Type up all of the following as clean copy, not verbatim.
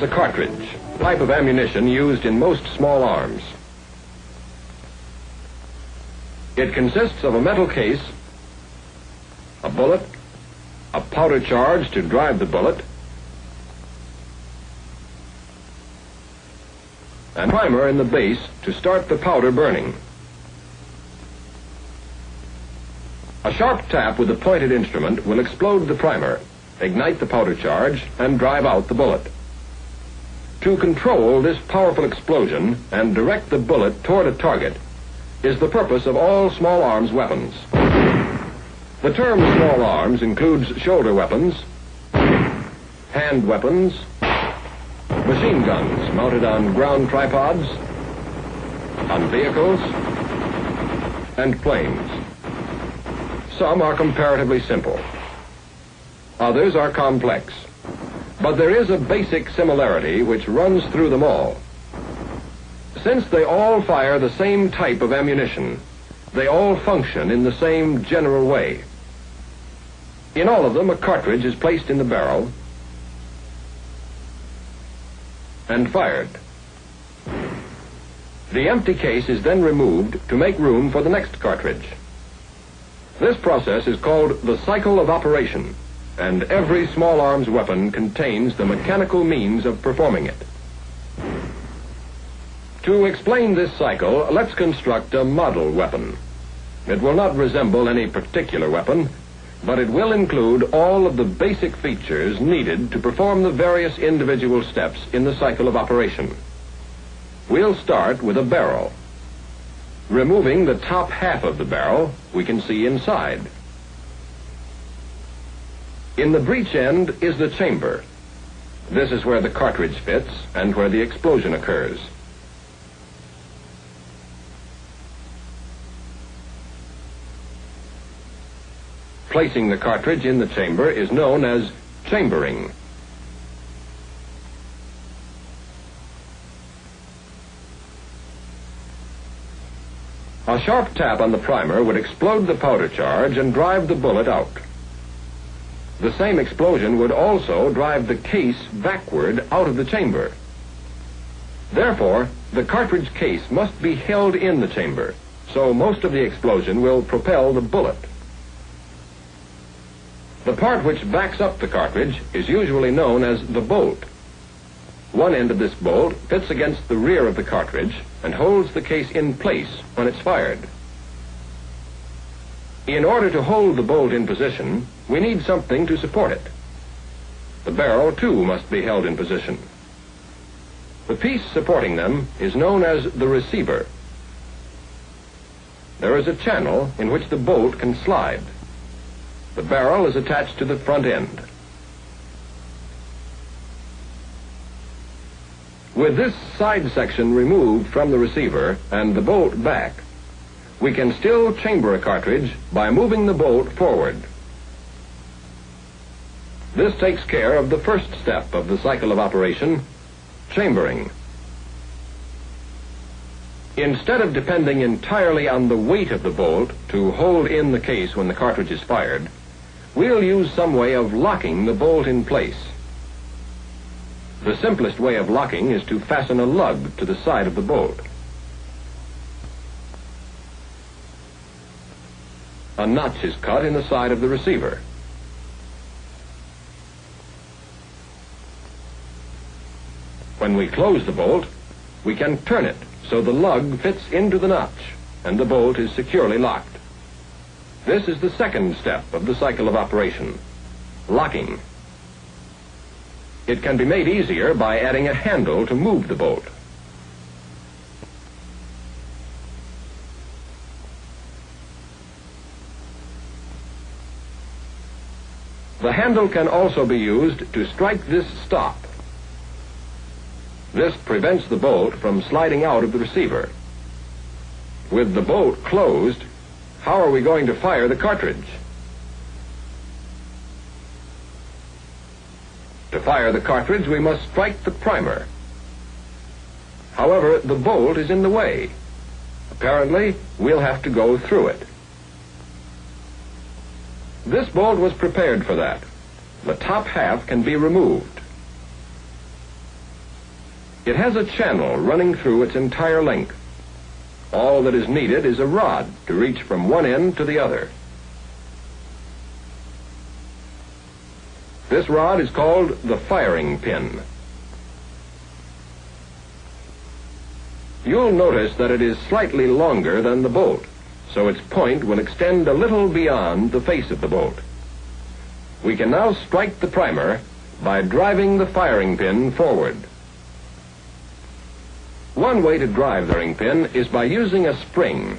is a cartridge, type of ammunition used in most small arms. It consists of a metal case, a bullet, a powder charge to drive the bullet, and a primer in the base to start the powder burning. A sharp tap with a pointed instrument will explode the primer, ignite the powder charge, and drive out the bullet. To control this powerful explosion and direct the bullet toward a target is the purpose of all small arms weapons. The term small arms includes shoulder weapons, hand weapons, machine guns mounted on ground tripods, on vehicles, and planes. Some are comparatively simple. Others are complex. But there is a basic similarity which runs through them all. Since they all fire the same type of ammunition, they all function in the same general way. In all of them, a cartridge is placed in the barrel and fired. The empty case is then removed to make room for the next cartridge. This process is called the cycle of operation, and every small arms weapon contains the mechanical means of performing it. To explain this cycle, let's construct a model weapon. It will not resemble any particular weapon, but it will include all of the basic features needed to perform the various individual steps in the cycle of operation. We'll start with a barrel. Removing the top half of the barrel, we can see inside. In the breech end is the chamber. This is where the cartridge fits and where the explosion occurs. Placing the cartridge in the chamber is known as chambering. A sharp tap on the primer would explode the powder charge and drive the bullet out. The same explosion would also drive the case backward out of the chamber. Therefore, the cartridge case must be held in the chamber, so most of the explosion will propel the bullet. The part which backs up the cartridge is usually known as the bolt. One end of this bolt fits against the rear of the cartridge and holds the case in place when it's fired. In order to hold the bolt in position, we need something to support it. The barrel, too, must be held in position. The piece supporting them is known as the receiver. There is a channel in which the bolt can slide. The barrel is attached to the front end. With this side section removed from the receiver and the bolt back, we can still chamber a cartridge by moving the bolt forward. This takes care of the first step of the cycle of operation, chambering. Instead of depending entirely on the weight of the bolt to hold in the case when the cartridge is fired, we'll use some way of locking the bolt in place. The simplest way of locking is to fasten a lug to the side of the bolt. A notch is cut in the side of the receiver. When we close the bolt, we can turn it so the lug fits into the notch and the bolt is securely locked. This is the second step of the cycle of operation, locking. It can be made easier by adding a handle to move the bolt. The handle can also be used to strike this stop. This prevents the bolt from sliding out of the receiver. With the bolt closed, how are we going to fire the cartridge? To fire the cartridge, we must strike the primer. However, the bolt is in the way. Apparently, we'll have to go through it. This bolt was prepared for that. The top half can be removed. It has a channel running through its entire length. All that is needed is a rod to reach from one end to the other. This rod is called the firing pin. You'll notice that it is slightly longer than the bolt, so its point will extend a little beyond the face of the bolt. We can now strike the primer by driving the firing pin forward. One way to drive the firing pin is by using a spring.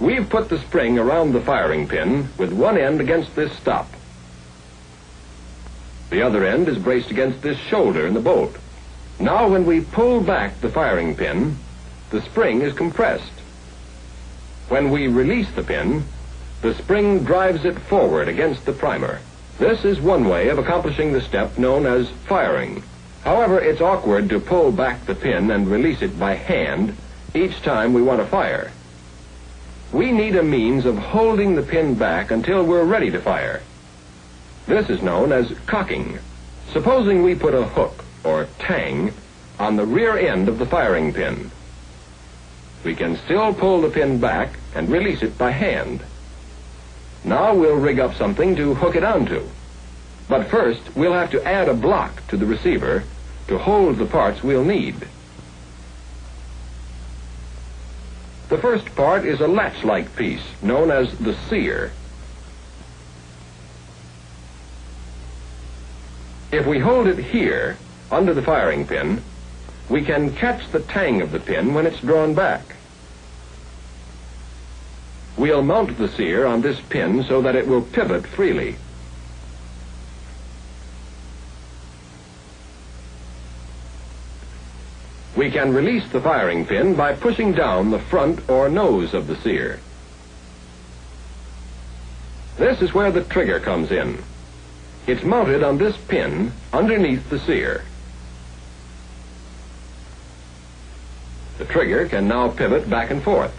We've put the spring around the firing pin with one end against this stop. The other end is braced against this shoulder in the bolt. Now when we pull back the firing pin, the spring is compressed. When we release the pin, the spring drives it forward against the primer. This is one way of accomplishing the step known as firing. However, it's awkward to pull back the pin and release it by hand each time we want to fire. We need a means of holding the pin back until we're ready to fire. This is known as cocking. Supposing we put a hook or tang on the rear end of the firing pin. We can still pull the pin back and release it by hand. Now we'll rig up something to hook it onto. But first, we'll have to add a block to the receiver to hold the parts we'll need. The first part is a latch-like piece known as the sear. If we hold it here, under the firing pin, we can catch the tang of the pin when it's drawn back. We'll mount the sear on this pin so that it will pivot freely. We can release the firing pin by pushing down the front or nose of the sear. This is where the trigger comes in. It's mounted on this pin underneath the sear. The trigger can now pivot back and forth.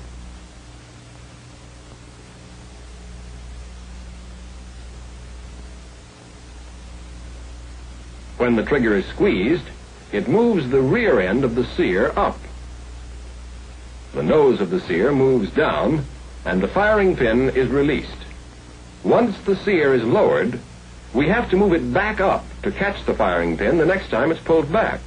When the trigger is squeezed, it moves the rear end of the sear up. The nose of the sear moves down, and the firing pin is released. Once the sear is lowered, we have to move it back up to catch the firing pin the next time it's pulled back.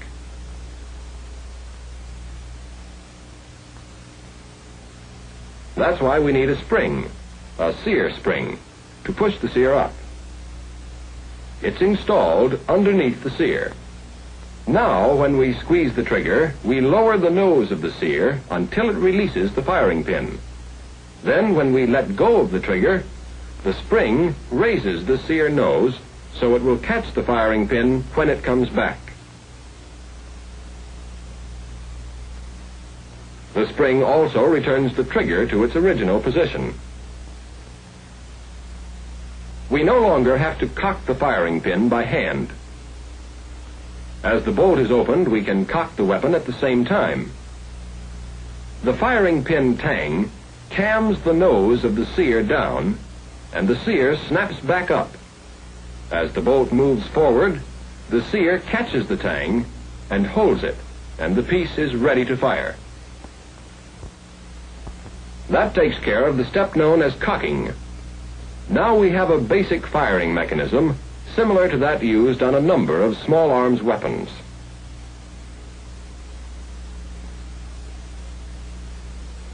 That's why we need a spring, a sear spring, to push the sear up. It's installed underneath the sear. Now, when we squeeze the trigger, we lower the nose of the sear until it releases the firing pin. Then, when we let go of the trigger, the spring raises the sear nose so it will catch the firing pin when it comes back. The spring also returns the trigger to its original position. We no longer have to cock the firing pin by hand. As the bolt is opened, we can cock the weapon at the same time. The firing pin tang cams the nose of the sear down, and the sear snaps back up. As the bolt moves forward, the sear catches the tang and holds it, and the piece is ready to fire. That takes care of the step known as cocking. Now we have a basic firing mechanism similar to that used on a number of small arms weapons.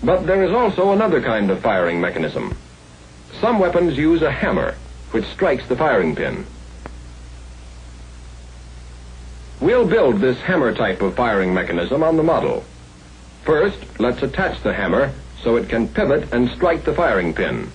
But there is also another kind of firing mechanism. Some weapons use a hammer, which strikes the firing pin. We'll build this hammer type of firing mechanism on the model. First, let's attach the hammer so it can pivot and strike the firing pin.